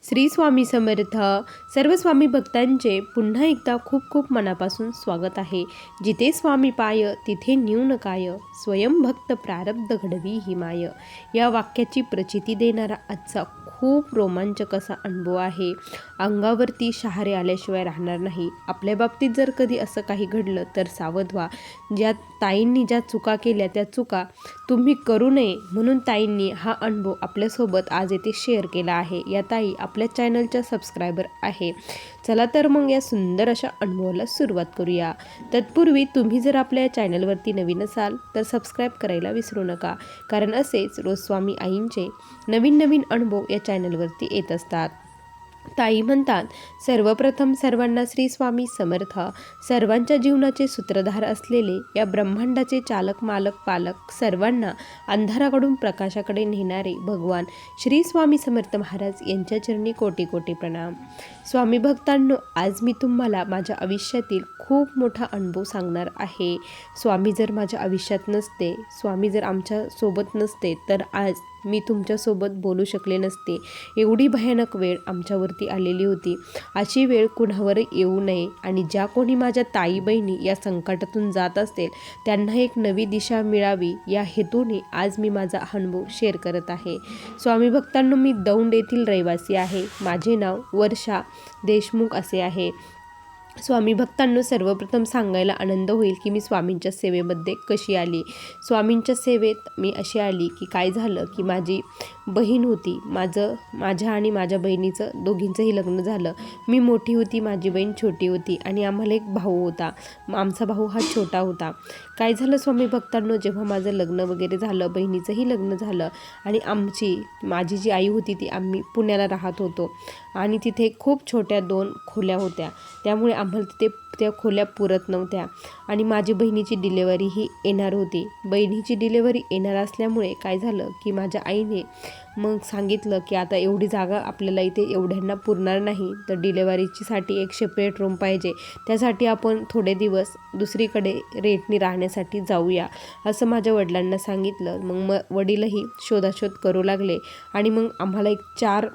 श्री स्वामी समर्थ. सर्व स्वामी भक्तांचे पुन्हा एकदा खूप खूप मनापासून स्वागत आहे. जिथे स्वामी पाय तिथे न्यून काय, स्वयं भक्त प्रारब्ध घडवी ही माय. या वाक्याची प्रचिती देणारा आजचा खूप रोमांचक असा अनुभव आहे. अंगावरती शहारे आल्याशिवाय राहणार नाही. आपल्या बाबतीत जर कधी असं काही घडलं तर सावध व्हा. ज्या ताईंनी ज्या चुका केल्या त्या चुका तुम्ही करू नये म्हणून ताईंनी हा अनुभव आपल्यासोबत आज येथे शेअर केला आहे. या ताई आपल्या चॅनलच्या सबस्क्रायबर आहे. चला तर मग या सुंदर अशा अनुभवाला सुरुवात करूया. तत्पूर्वी तुम्ही जर आपल्या चॅनलवरती नवीन असाल तर सबस्क्राईब करायला विसरू नका, कारण असेच रोज स्वामी आईंचे नवीन नवीन अनुभव या चॅनलवरती येत असतात. ताई म्हणतात, सर्वप्रथम सर्वांना श्री स्वामी समर्थ. सर्वांच्या जीवनाचे सूत्रधार असलेले या ब्रह्मांडाचे चालक मालक पालक, सर्वांना अंधाराकडून प्रकाशाकडे नेणारे भगवान श्री स्वामी समर्थ महाराज यांच्या चरणी कोटी कोटी प्रणाम. स्वामी भक्तांनो, आज मी तुम्हाला माझ्या आयुष्यातील खूप मोठा अनुभव सांगणार आहे. स्वामी जर माझ्या आयुष्यात नसते, स्वामी जर आमच्या सोबत नसते तर आज मी तुमच्यासोबत बोलू शकले नसते. एवढी भयानक वेळ आमच्यावरती आलेली होती. अशी वेळ कुणावर येऊ नये आणि ज्या कोणी माझ्या ताई बहिणी या संकटातून जात असतील त्यांना एक नवी दिशा मिळावी या हेतूने आज मी माझा अनुभव शेअर करत आहे. स्वामी भक्तांनो, मी दौंड येथील रहिवासी आहे. माझे नाव वर्षा देशमुख असे आहे. स्वामी भक्तांनो, सर्वप्रथम सांगायला आनंद होईल की मी स्वामींच्या सेवेमध्ये कशी आली. स्वामींच्या सेवेत मी अशी आली की काय झालं की माझी बहीण होती. माझ्या आणि माझ्या बहिणीचं दोघींचंही लग्न झालं. मी मोठी होती, माझी बहीण छोटी होती आणि आम्हाला एक भाऊ होता. आमचा भाऊ हा छोटा होता. काय झालं स्वामी भक्तांनो, जेव्हा माझं लग्न वगैरे झालं, बहिणीचंही लग्न झालं आणि माझी जी आई होती ती आम्ही पुण्याला राहत होतो आणि तिथे खूप छोट्या 2 खोल्या होत्या. त्यामुळे आम्हाला तिथे त्या खोल्या पुरत नव्हत्या आणि माझी बहिणीची डिलेवरीही येणार होती. बहिणीची डिलेवरी येणार असल्यामुळे काय झालं की माझ्या आईने मग सांगितलं की आता एवढी जागा आपल्याला इथे एवढ्यांना पुरणार नाही, तर डिलेवरीसाठी एक सेपरेट रूम पाहिजे. त्यासाठी आपण थोडे दिवस दुसरीकडे रेंटनी राहण्यासाठी जाऊया असं माझ्या वडिलांना सांगितलं. मग वडीलही शोधाशोध करू लागले आणि मग आम्हाला एक 4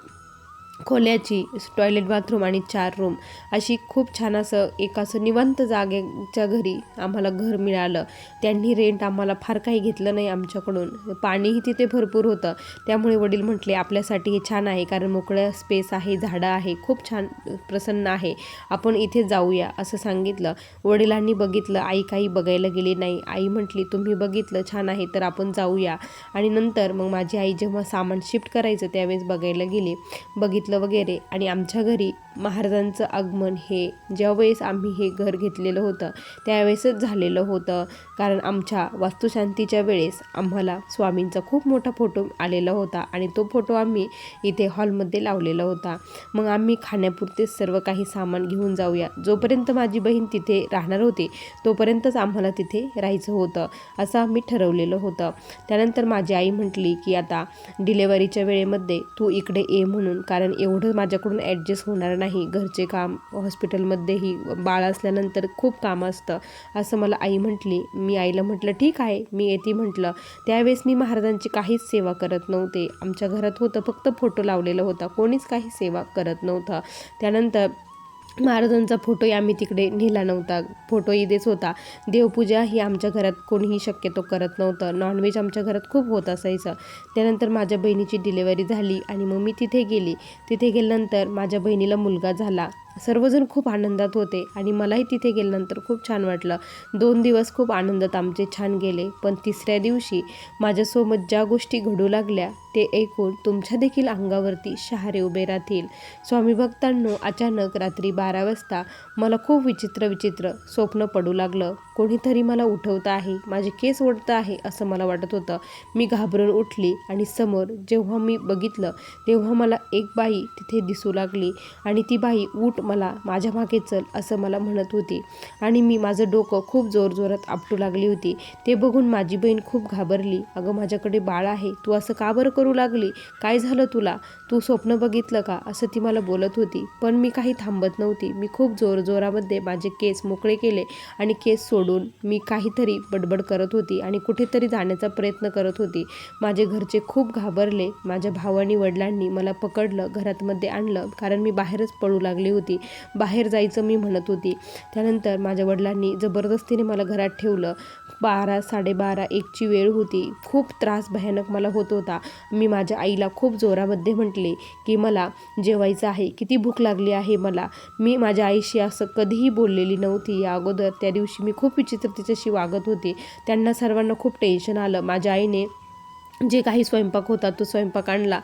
खोल्याची टॉयलेट बाथरूम आणि 4 रूम अशी खूप छान असं निवांत जागेच्या घरी आम्हाला घर मिळालं. त्यांनी रेंट आम्हाला फार काही घेतलं नाही आमच्याकडून. पाणीही तिथे भरपूर होतं. त्यामुळे वडील म्हटले आपल्यासाठी हे छान आहे, कारण मोकळं स्पेस आहे, झाडं आहे, खूप छान प्रसन्न आहे, आपण इथे जाऊया असं सांगितलं. वडिलांनी बघितलं, आई काही बघायला गेली नाही. आई म्हटली तुम्ही बघितलं छान आहे तर आपण जाऊया. आणि नंतर मग माझी आई जेव्हा सामान शिफ्ट करायचं त्यावेळेस बघायला गेली, बघितलं वगैरे. आणि आमच्या घरी महाराजांचं आगमन हे ज्यावेळेस आम्ही हे घर घेतलेलं होतं त्यावेळेसच झालेलं होतं, कारण आमच्या वास्तुशांतीच्या वेळेस आम्हाला स्वामींचा खूप मोठा फोटो आलेला होता आणि तो फोटो आम्ही इथे हॉलमध्ये लावलेला होता. मग आम्ही खाण्यापुरते सर्व काही सामान घेऊन जाऊया. जोपर्यंत माझी बहीण तिथे राहणार होती तोपर्यंतच आम्हाला तिथे राहायचं होतं असं आम्ही ठरवलेलं होतं. त्यानंतर माझी आई म्हटली की आता डिलेवरीच्या वेळेमध्ये तू इकडे ये म्हणून, कारण एवढं माझ्याकडून ॲडजस्ट होणार नाही. घरचे काम, हॉस्पिटलमध्येही बाळ असल्यानंतर खूप काम असतं असं मला आई म्हटली. मी आईला म्हटलं ठीक आहे मी येते म्हटलं. त्यावेळेस मी महाराजांची काहीच सेवा करत नव्हते. आमच्या घरात होतं फक्त फोटो लावलेला होता, कोणीच काही सेवा करत नव्हतं. त्यानंतर महाराजांचा फोटोही आम्ही तिकडे नेला नव्हता. फोटो इथेच होता. देवपूजा ही आमच्या घरात कोणीही शक्यतो करत नव्हतं. नॉनव्हेज आमच्या घरात खूप होत असायचं. त्यानंतर माझ्या बहिणीची डिलेवरी झाली आणि मग मी तिथे गेली. तिथे गेल्यानंतर माझ्या बहिणीला मुलगा झाला. सर्वजण खूप आनंदात होते आणि मलाही तिथे गेल्यानंतर खूप छान वाटलं. 2 दिवस खूप आनंदात आमचे छान गेले. पण 3ऱ्या दिवशी माझ्यासोबत ज्या गोष्टी घडू लागल्या ते ऐकून तुमच्या देखील अंगावरती शहारे उभे राहतील. स्वामी भक्तांनो, अचानक रात्री 12 वाजता मला खूप विचित्र स्वप्न पडू लागलं. कोणीतरी मला उठवतं आहे, माझे केस ओढतं आहे असं मला वाटत होतं. मी घाबरून उठली आणि समोर जेव्हा मी बघितलं तेव्हा मला एक बाई तिथे दिसू लागली आणि ती बाई उठ मला माझ्या मागे चल असं मला म्हणत होती आणि माझं डोकं खूप जोरजोरात आपटू लागली होती. ते बघून माझी बहीण खूप घाबरली. अगं माझ्याकडे बाळ आहे, तू असं का बरं करू लागली, काय झालं तुला, तू स्वप्न बघितलं का असं ती मला बोलत होती. पण मी काही थांबत नव्हती. मी खूप जोरामध्ये माझे केस मोकळे केले आणि केस सोडले सोडून मी काहीतरी बडबड करत होती आणि कुठेतरी जाण्याचा प्रयत्न करत होती. माझे घरचे खूप घाबरले. माझ्या भावानी वडिलांनी मला पकडलं, घरामध्ये आणलं, कारण मी बाहेरच पळू लागली होती. बाहेर जायचं मी म्हणत होती. त्यानंतर माझ्या वडिलांनी जबरदस्तीने मला घरात ठेवलं. 12, 12:30, 1ची वेळ होती. खूप त्रास भयानक मला होत होता. मी माझ्या आईला खूप जोरामध्ये म्हटले की मला जेवायचं आहे, किती भूक लागली आहे मला. मी माझ्या आईशी असं कधीही बोललेली नव्हती या अगोदर. त्या दिवशी मी खूप विचित्र तिच्याशी वागत होते. त्यांना सर्वांना खूप टेन्शन आलं. माझ्या आईने जे काही स्वयंपाक होता तो स्वयंपाक आणला,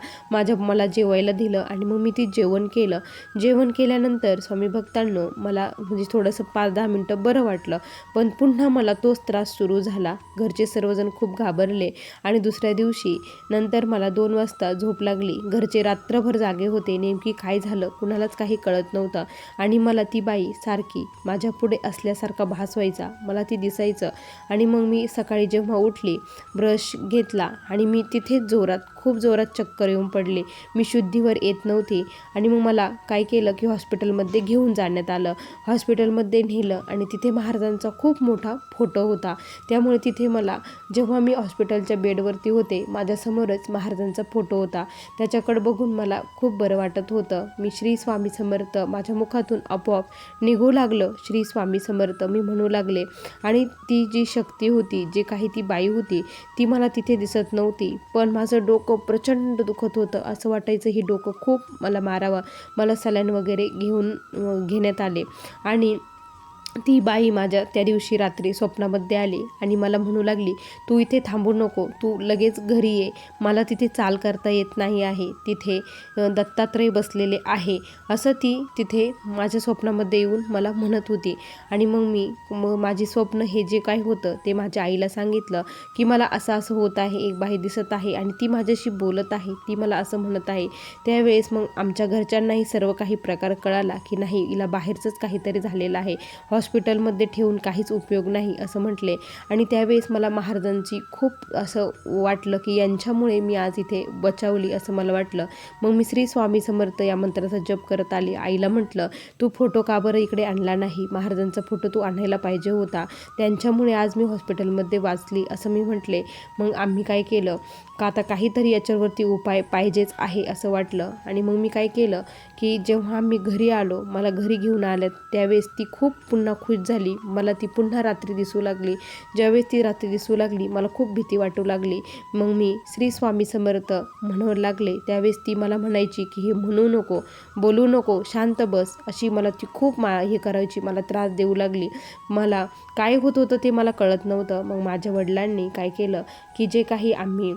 मला जेवायला दिलं आणि मग मी ती जेवण केलं. जेवण केल्यानंतर स्वामी भक्तांनो मला म्हणजे थोडंसं 5-10 मिनटं बरं वाटलं, पण पुन्हा मला तोच त्रास सुरू झाला. घरचे सर्वजण खूप घाबरले आणि दुसऱ्या दिवशी नंतर मला 2 वाजता झोप लागली. घरचे रात्रभर जागे होते. नेमकी काय झालं कुणालाच काही कळत नव्हतं आणि मला ती बाई सारखी माझ्या पुढे असल्यासारखा भास व्हायचा. मला ती दिसायचं आणि मग मी सकाळी जेव्हा उठली, ब्रश घेतला आणि मी तिथेच खूप जोरात चक्कर येऊन पडले. मी शुद्धीवर येत नव्हती आणि मग मला काय केलं की हॉस्पिटलमध्ये घेऊन जाण्यात आलं. हॉस्पिटलमध्ये नेलं आणि तिथे महाराजांचा खूप मोठा फोटो होता. त्यामुळे तिथे मला जेव्हा मी हॉस्पिटलच्या बेडवरती होते, माझ्यासमोरच महाराजांचा फोटो होता. त्याच्याकडे बघून मला खूप बरं वाटत होतं. मी श्री स्वामी समर्थ माझ्या मुखातून आपोआप निघू लागलं. श्री स्वामी समर्थ मी म्हणू लागले आणि ती जी शक्ती होती, जे काही ती बाई होती, ती मला तिथे दिसत नव्हती. पण माझं डोकं प्रचंड दुखत होतं. असं वाटायचं ही डोकं खूप मला मारावं. मला सलाईन वगैरे घेण्यात आले आणि ती बाई माझ्या त्या दिवशी रात्री स्वप्नामध्ये आली आणि मला म्हणू लागली, तू इथे थांबू नको, तू लगेच घरी ये. मला तिथे चाल करता येत नाही आहे. तिथे दत्तात्रय बसलेले आहे. असं ती तिथे माझ्या स्वप्नामध्ये येऊन मला म्हणत होती. आणि मग माझी स्वप्न हे जे काही होतं ते माझ्या आईला सांगितलं की मला असं असं होत आहे, एक बाई दिसत आहे आणि ती माझ्याशी बोलत आहे, ती मला असं म्हणत आहे. त्यावेळेस मग आमच्या घरच्यांनाही सर्व काही प्रकार कळाला की नाही, हिला बाहेरचंच काहीतरी झालेलं आहे, हॉस्पिटलमध्ये ठेवून काहीच उपयोग नाही असं म्हटले. आणि त्यावेळेस मला महाराजांची खूप असं वाटलं की यांच्यामुळे मी आज इथे बचावली असं मला वाटलं. मग मी श्री स्वामी समर्थ या मंत्राचा जप करत आली. आईला म्हटलं, तू फोटो का बरं इकडे आणला नाही, महाराजांचा फोटो तू आणायला पाहिजे होता, त्यांच्यामुळे आज मी हॉस्पिटलमध्ये वाचली असं मी म्हटले. मग आम्ही काय केलं का आता काहीतरी याच्यावरती उपाय पाहिजेच आहे असं वाटलं. आणि मग मी काय केलं की जेव्हा आम्ही घरी आलो, मला घरी घेऊन आल्यात, त्यावेळेस ती खूप पुन्हा खुश झाली. मला ती पुन्हा रात्री दिसू लागली. ज्यावेळेस ती रात्री दिसू लागली मला खूप भीती वाटू लागली. मग मी श्री स्वामी समर्थ म्हणू लागले. त्यावेळेस ती मला म्हणायची की हे म्हणू नको, बोलू नको, शांत बस, अशी मला ती खूप हे करायची, मला त्रास देऊ लागली. मला काय होत होतं ते मला कळत नव्हतं. मग माझ्या वडिलांनी काय केलं की जे काही आम्ही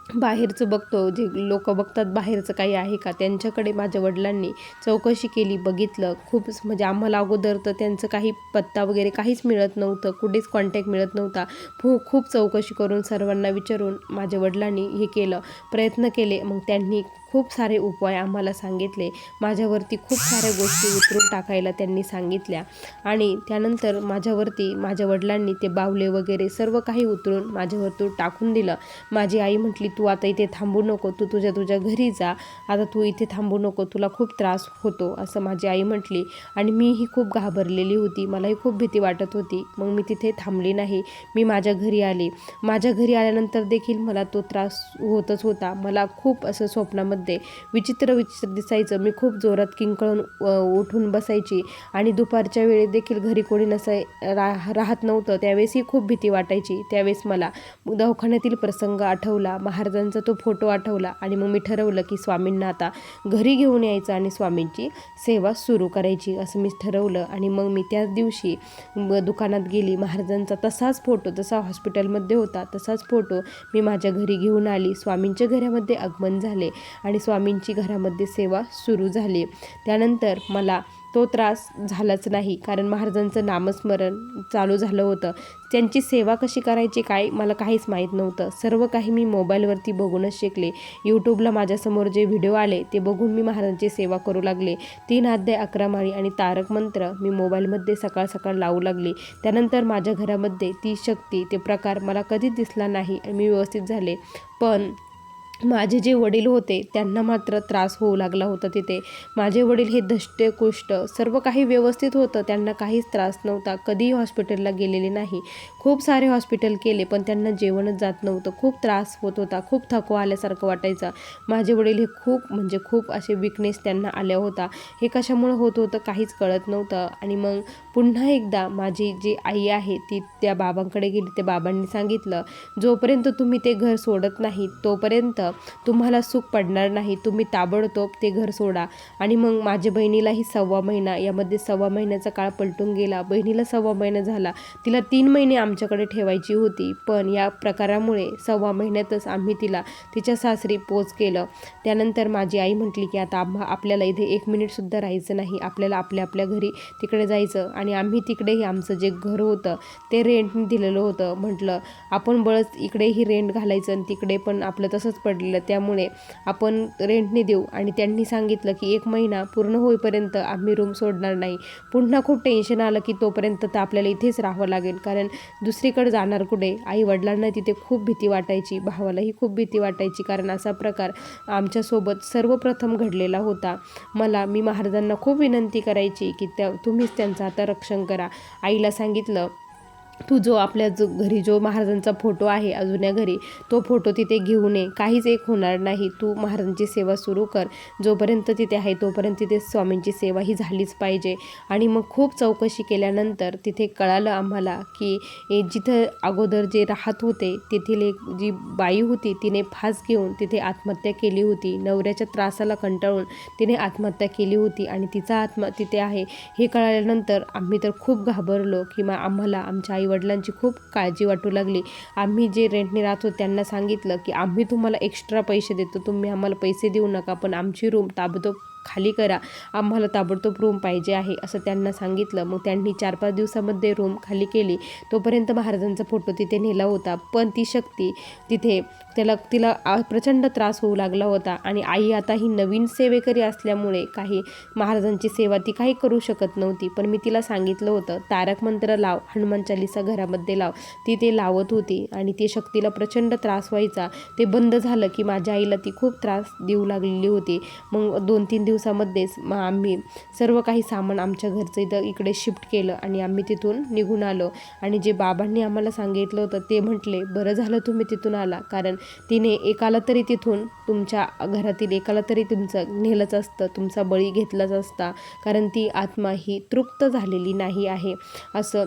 बाहेरचं बघतो, जे लोक बघतात बाहेरचं काही आहे का, त्यांच्याकडे माझ्या वडिलांनी चौकशी केली, बघितलं. खूपच म्हणजे आम्हाला अगोदर तर त्यांचं काही पत्ता वगैरे काहीच मिळत नव्हतं, कुठेच कॉन्टॅक्ट मिळत नव्हता. खूप चौकशी करून सर्वांना विचारून माझ्या वडिलांनी हे केलं, प्रयत्न केले. मग त्यांनी खूप सारे उपाय आम्हाला सांगितले. माझ्यावरती खूप साऱ्या गोष्टी उतरून टाकायला त्यांनी सांगितल्या आणि त्यानंतर माझ्यावरती माझ्या वडिलांनी ते बावले वगैरे सर्व काही उतरून माझ्यावरती टाकून दिलं. माझी आई म्हटली, तू आता इथे थांबू नको, तू तुझ्या घरी जा, आता तू इथे थांबू नको, तुला खूप त्रास होतो असं माझी आई म्हटली. आणि मीही खूप घाबरलेली होती, मलाही खूप भीती वाटत होती. मग मी तिथे थांबली नाही, मी माझ्या घरी आले. माझ्या घरी आल्यानंतर देखील मला तो त्रास होतच होता. मला खूप असं स्वप्नामध्ये विचित्र दिसायचं. मी खूप जोरात किंकाळून उठून बसायची आणि दुपारच्या वेळेत देखील घरी कोणी राहत नव्हतं, त्यावेळेसही खूप भीती वाटायची. त्यावेळेस मला दवाखान्यातील प्रसंग आठवला, महाराजांचा तो फोटो आठवला आणि मग मी ठरवलं की स्वामींना आता घरी घेऊन यायचं आणि स्वामींची सेवा सुरू करायची असं मी ठरवलं. आणि मग मी त्याच दिवशी दुकानात गेली. महाराजांचा तसाच फोटो, जसा हॉस्पिटलमध्ये होता तसाच फोटो मी माझ्या घरी घेऊन आली. स्वामींच्या घरामध्ये आगमन झाले आणि स्वामींची घरामध्ये सेवा सुरू झाली. त्यानंतर मला तो त्रास झालाच नाही, कारण महाराजांचं नामस्मरण चालू झालं होतं. त्यांची सेवा कशी करायची काय मला काहीच माहीत नव्हतं. सर्व काही मी मोबाईलवरती बघूनच शिकले. यूट्यूबला माझ्यासमोर जे व्हिडिओ आले ते बघून मी महाराजांची सेवा करू लागले. 3 अध्याय, 11 माळी आणि तारक मंत्र मी मोबाईलमध्ये सकाळ सकाळ लावू लागले. त्यानंतर माझ्या घरामध्ये ती शक्ती, ते प्रकार मला कधीच दिसला नाही आणि मी व्यवस्थित झाले. पण माझे जे वडील होते त्यांना मात्र त्रास होऊ लागला होता तिथे. माझे वडील हे धष्टपुष्ट, सर्व काही व्यवस्थित होतं, त्यांना काहीच त्रास नव्हता, कधीही हॉस्पिटलला गेलेले नाही. खूप सारे हॉस्पिटल केले पण त्यांना जेवणच जात नव्हतं, खूप त्रास होत होता, खूप थकवा आल्यासारखं वाटायचं. माझे वडील हे खूप असे विकनेस त्यांना आल्या होता. हे कशामुळे होत होतं काहीच कळत नव्हतं. आणि मग पुन्हा एकदा माझी जी आई आहे ती त्या बाबांकडे गेली. त्या बाबांनी सांगितलं, जोपर्यंत तुम्ही ते घर सोडत नाही तोपर्यंत तुम्हाला सुख पडणार नाही, तुम्ही ताबडतोब ते घर सोडा. आणि मग माझ्या बहिणीलाही 1.25 महिना, यामध्ये 1.25 महिन्याचा काळ पलटून गेला. बहिणीला 1.25 महिना झाला, तिला 3 महिने आमच्याकडे ठेवायची होती, पण या प्रकारामुळे 1.25 महिन्यातच आम्ही तिला तिच्या सासरी पोच केलं. त्यानंतर माझी आई म्हटली की आता आपल्याला इथे 1 मिनिटसुद्धा राहायचं नाही, आपल्याला आपल्या घरी तिकडे जायचं. आणि आम्ही तिकडेही आमचं जे घर होतं ते रेंटने दिलेलं होतं. म्हटलं आपण बळच इकडेही रेंट घालायचं आणि तिकडे पण आपलं तसंच पडलेलं, त्यामुळे आपण रेंटने देऊ. आणि त्यांनी सांगितलं की 1 महिना पूर्ण होईपर्यंत आम्ही रूम सोडणार नाही. पुन्हा खूप टेन्शन आलं की तोपर्यंत तर आपल्याला इथेच राहावं लागेल, कारण दुसरीकडे जाणार कुठे. आई वडिलांना तिथे खूप भीती वाटायची, भावालाही खूप भीती वाटायची, कारण असा प्रकार आमच्यासोबत सर्वप्रथम घडलेला होता. मी महाराजांना खूप विनंती करायची की तुम्हीच त्यांचं आता रक्षण करा. आईला सांगितलं, तू आपल्या घरी जो महाराजांचा फोटो आहे जुन्या घरी, तो फोटो तिथे घेऊन ये, काहीच एक होणार नाही, तू महाराजांची सेवा सुरू कर, जोपर्यंत तिथे आहे तोपर्यंत तिथे स्वामींची सेवा ही झालीच पाहिजे. आणि मग खूप चौकशी केल्यानंतर तिथे कळालं आम्हाला की जिथं अगोदर जे राहत होते तेथील एक जी बाई होती तिने फास घेऊन तिथे आत्महत्या केली होती. नवऱ्याच्या त्रासाला कंटाळून तिने आत्महत्या केली होती आणि तिचा आत्मा तिथे आहे. हे कळाल्यानंतर आम्ही तर खूप घाबरलो की आम्हाला आमच्या आईवडिलांची खूप काळजी वाटू लागली. आम्ही जे रेंटने राहतो त्यांना सांगितलं की आम्ही तुम्हाला एक्स्ट्रा पैसे देतो, तुम्ही आम्हाला पैसे देऊ नका, पण आमची रूम ताबडतोब खाली करा, आम्हाला ताबडतोब रूम पाहिजे आहे असं त्यांना सांगितलं. मग त्यांनी 4-5 दिवसामध्ये रूम खाली केली. तोपर्यंत महाराजांचा फोटो तिथे नेला होता, पण ती शक्ती तिथे तिला प्रचंड त्रास होऊ लागला होता. आणि आई आता ही नवीन सेवेकरी असल्यामुळे काही महाराजांची सेवा ती काही करू शकत नव्हती. पण मी तिला सांगितलं होतं, तारक मंत्र लाव, हनुमान चालीसा घरामध्ये लाव. ती ते लावत होती आणि ती शक्तीला प्रचंड त्रास व्हायचा. ते बंद झालं की माझ्या आईला ती खूप त्रास देऊ लागलेली होती. मग 2-3 दिवसामध्येच आम्ही सर्व काही सामान आमच्या घरचं इकडे शिफ्ट केलं आणि आम्ही तिथून निघून आलो. आणि जे बाबांनी आम्हाला सांगितलं होतं ते म्हटले, बरं झालं तुम्ही तिथून आला, कारण तिने एकाला तरी तिथून, तुमच्या घरातील एकाला तरी तुमचं नेलंच असतं, तुमचा बळी घेतलाच असता, कारण ती आत्मा ही तृप्त झालेली नाही आहे असं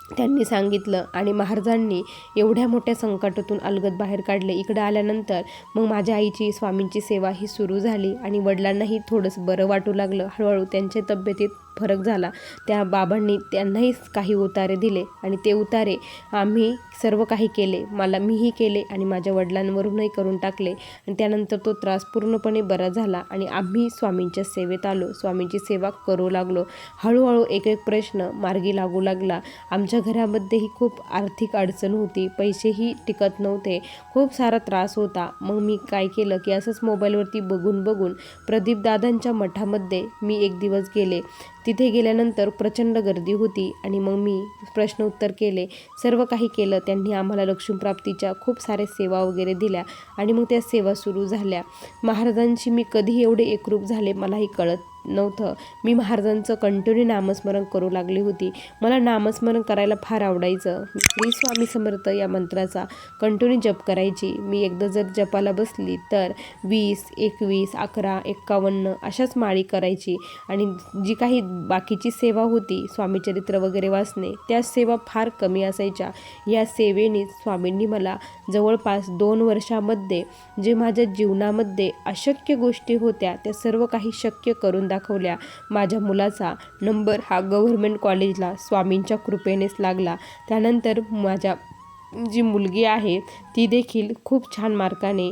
त्यांनी सांगितलं. आणि महाराजांनी एवढ्या मोठ्या संकटातून अलगद बाहेर काढले. इकडं आल्यानंतर मग माझ्या आईची स्वामींची सेवा ही सुरू झाली आणि वडिलांनाही थोडंसं बरं वाटू लागलं. हळूहळू त्यांच्या तब्येतीत फरक झाला. त्या बाबांनी त्यांनाही काही उतारे दिले आणि ते उतारे आम्ही सर्व काही केले, मीही केले आणि माझ्या वडिलांवरूनही करून टाकले. आणि त्यानंतर तो त्रास पूर्णपणे बरा झाला आणि आम्ही स्वामींच्या सेवेत आलो, स्वामींची सेवा करू लागलो. हळूहळू एक प्रश्न मार्गी लागू लागला. आमच्या घरामध्येही खूप आर्थिक अडचण होती, पैसेही टिकत नव्हते, खूप सारा त्रास होता. मग मी काय केलं की असंच मोबाईलवरती बघून प्रदीपदादांच्या मठामध्ये मी एक दिवस गेले. तिथे गेल्यानंतर प्रचंड गर्दी होती आणि मग मी प्रश्न उत्तर केले, सर्व काही केलं. त्यांनी आम्हाला लक्ष्मीप्राप्तीच्या खूप साऱ्या सेवा वगैरे दिल्या आणि मग त्या सेवा सुरू झाल्या. महाराजांशी मी कधी एवढे एकरूप झाले मलाही कळत नव्हतं. मी महाराजांचं कंटिन्यू नामस्मरण करू लागली होती. मला नामस्मरण करायला फार आवडायचं. श्री स्वामी समर्थ या मंत्राचा कंटिन्यू जप करायची. मी एकदा जर जपाला बसली तर 20, 21, 11, 51 अशाच माळी करायची. आणि जी काही बाकीची सेवा होती, स्वामीचरित्र वगैरे वाचणे, त्या सेवा फार कमी असायच्या. या सेवेने स्वामींनी मला जवळपास 2 वर्षामध्ये जे माझ्या जीवनामध्ये अशक्य गोष्टी होत्या त्या सर्व काही शक्य करून दाखवल्या. माझ्या मुलाचा नंबर हा गव्हर्मेंट कॉलेजला स्वामींच्या कृपेनेच लागला. त्यानंतर माझ्या जी मुलगी आहे ती देखील खूप छान मार्काने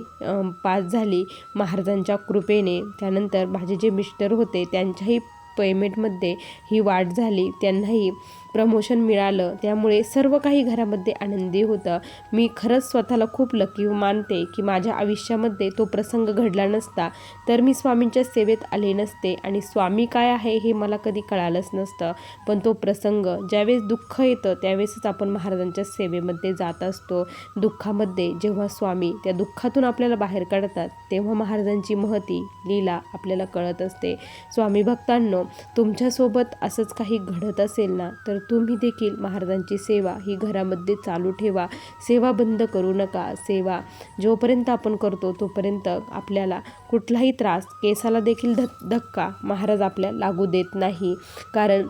पास झाली महाराजांच्या कृपेने. त्यानंतर माझे जे मिस्टर होते त्यांच्याही पेमेंटमध्ये ही वाढ झाली, त्यांनाही प्रमोशन मिळालं, त्यामुळे सर्व काही घरामध्ये आनंदी होतं. मी खरंच स्वतःला खूप लकी मानते की माझ्या आयुष्यामध्ये तो प्रसंग घडला नसता तर मी स्वामींच्या सेवेत आले नसते आणि स्वामी काय आहे हे मला कधी कळालंच नसतं. पण तो प्रसंग ज्यावेळेस दुःख येतं त्यावेळेसच आपण महाराजांच्या सेवेमध्ये जात असतो. दुःखामध्ये जेव्हा स्वामी त्या दुःखातून आपल्याला बाहेर काढतात तेव्हा महाराजांची महती लीला आपल्याला कळत असते. स्वामी भक्तांनो, तुमच्यासोबत असंच काही घडत असेल ना तर तुम्ही देखील महाराजांची सेवा ही घरामध्ये चालू ठेवा. सेवा बंद करू नका. सेवा जोपर्यंत आपण करतो तोपर्यंत आपल्याला कुठलाही त्रास, केसाला देखील धक्का महाराज आपल्या लागू देत नाही. कारण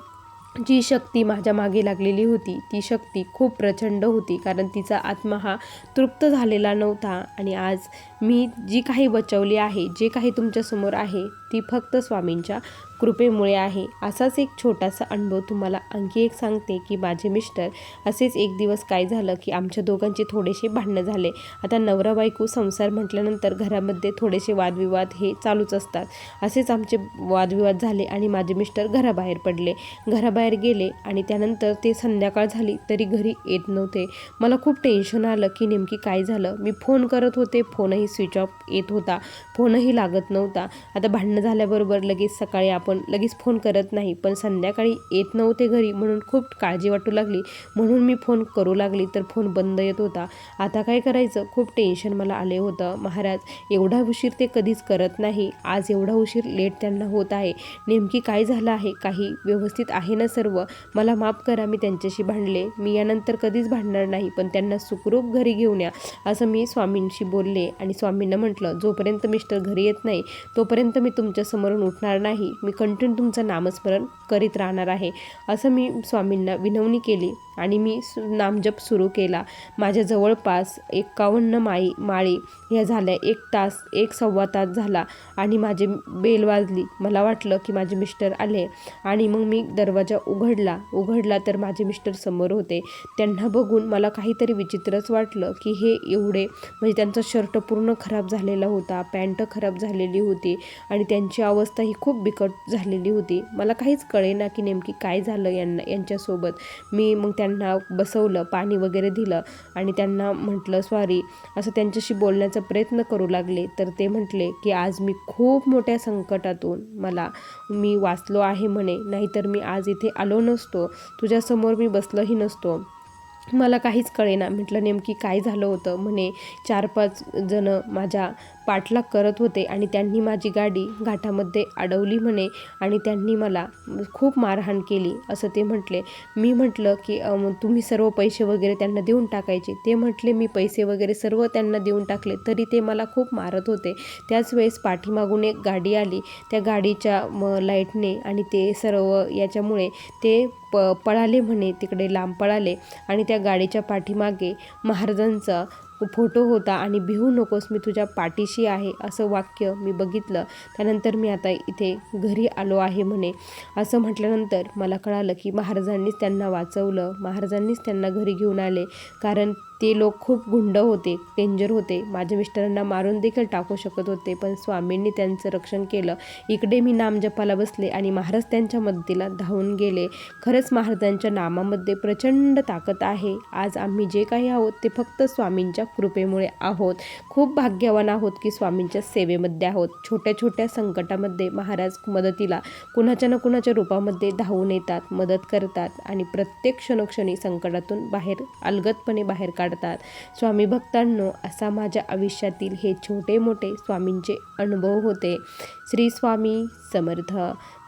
जी शक्ती माझ्या मागे लागलेली होती ती शक्ती खूप प्रचंड होती. कारण तिचा आत्मा हा तृप्त झालेला नव्हता आणि आज मी जी काही बचवली आहे, जे काही तुमच्यासमोर आहे ती फक्त स्वामींच्या कृपेमुळे आहे. असाच एक छोटासा अनुभव तुम्हाला आणखी एक सांगते की माझे मिस्टर असेच एक दिवस काय झालं की आमच्या दोघांचे थोडेसे भांडणं झाले. आता नवरा बायको संसार म्हटल्यानंतर घरामध्ये थोडेसे वादविवाद हे चालूच असतात. असेच आमचे वादविवाद झाले आणि माझे मिस्टर घराबाहेर पडले. घराबाहेर गेले आणि त्यानंतर ते संध्याकाळ झाली तरी घरी येत नव्हते. मला खूप टेन्शन आलं की नेमकी काय झालं. मी फोन करत होते, फोनही स्विच ऑफ येत होता, फोनही लागत नव्हता. आता भांडणं झाल्याबरोबर लगेच सकाळी आपण लगेच फोन करत नाही, पण संध्याकाळी येत नव्हते घरी म्हणून खूप काळजी वाटू लागली. म्हणून मी फोन करू लागली तर फोन बंद येत होता. आता काय करायचं, खूप टेन्शन मला आले होतं. महाराज एवढा उशीर ते कधीच करत नाही, आज एवढा उशीर लेट त्यांना होत आहे. नेमकी काय झालं आहे, काही व्यवस्थित आहे ना सर्व? मला माफ करा, मी त्यांच्याशी भांडले. मी यानंतर कधीच भांडणार नाही, पण त्यांना सुखरूप घरी घेऊन या असं मी स्वामींशी बोलले. आणि स्वामींना म्हटलं जोपर्यंत मिस्टर घरी येत नाही तोपर्यंत मी तुमच्यासमोरून उठणार नाही. मी कंटिन्यू तुमचं नामस्मरण करीत राहणार आहे असं मी स्वामींना विनवणी केली आणि मी नामजप सुरू केला. माझ्या जवळपास 51 माळी ह्या झाल्या. 1 तास 1-1.25 तास झाला आणि माझी बेल वाजली. मला वाटलं की माझे मिस्टर आले आणि मग मी दरवाजा उघडला तर माझे मिस्टर समोर होते. त्यांना बघून मला काहीतरी विचित्रच वाटलं की हे एवढे, म्हणजे त्यांचा शर्ट पूर्ण खराब झालेला होता, पॅन्ट खराब झालेली होती आणि त्यांची अवस्था ही खूप बिकट झालेली होती. मला काहीच कळेना की नेमकी काय झालं यांच्यासोबत. मी मग त्यांना बसवलं, पाणी वगैरे दिलं आणि त्यांना म्हटलं सॉरी असं त्यांच्याशी बोलण्याचा प्रयत्न करू लागले. तर ते म्हटले की आज मी खूप मोठ्या संकटातून मी वाचलो आहे म्हणे, नाहीतर मी आज इथे आलो नसतो, तुझ्यासमोर मी बसलोही नसतो. मला काहीच कळेना. म्हटलं नेमकी काय झालं होतं. म्हणे 4-5 जण माझ्या पाठलाग करत होते आणि त्यांनी माझी गाडी घाटामध्ये अडवली म्हणे आणि त्यांनी मला खूप मारहाण केली असं ते म्हटले. मी म्हटलं की तुम्ही सर्व पैसे वगैरे त्यांना देऊन टाकायचे. ते म्हटले मी पैसे वगैरे सर्व त्यांना देऊन टाकले तरी ते मला खूप मारत होते. त्याच वेळेस पाठीमागून एक गाडी आली, त्या गाडीच्या लाईटने आणि ते सर्व याच्यामुळे ते पळाले म्हणे, तिकडे लांब पळाले आणि त्या गाडीच्या पाठीमागे महाराजांचा फोटो होता आणि भिवू नकोस, मी तुझ्या पाठीशी आहे असं वाक्य मी बघितलं. त्यानंतर मी आता इथे घरी आलो आहे म्हणे. असं म्हटल्यानंतर मला कळालं की महाराजांनीच त्यांना वाचवलं, महाराजांनीच त्यांना घरी घेऊन आले. कारण ते लोक खूप गुंड होते, डेंजर होते, माझ्या मिस्टरांना मारून देखील टाकू शकत होते, पण स्वामींनी त्यांचं रक्षण केलं. इकडे मी नामजपाला बसले आणि महाराज त्यांच्या मदतीला धावून गेले. खरंच महाराजांच्या नामामध्ये प्रचंड ताकद आहे. आज आम्ही जे काही आहोत ते फक्त स्वामींच्या कृपेमुळे आहोत. खूप भाग्यवान आहोत की स्वामींच्या सेवेमध्ये आहोत. छोट्या छोट्या संकटामध्ये महाराज मदतीला कुणाच्या ना कुणाच्या रूपामध्ये धावून येतात, मदत करतात आणि प्रत्येक क्षणोक्षणी संकटातून अलगदपणे बाहेर काढतात. स्वामी भक्तांनो, असा माझ्या आयुष्यातील हे छोटे मोठे स्वामींचे अनुभव होते. श्री स्वामी समर्थ.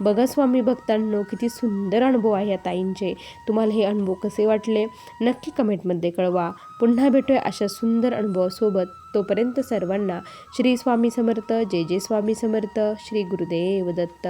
बघा स्वामी भक्तांनो, किती सुंदर अनुभव आहे या ताईंचे. तुम्हाला हे अनुभव कसे वाटले नक्की कमेंटमध्ये कळवा. पुन्हा भेटूया अशा सुंदर अनुभवासोबत. तोपर्यंत सर्वांना श्री स्वामी समर्थ. जय जय स्वामी समर्थ. श्री गुरुदेव दत्त.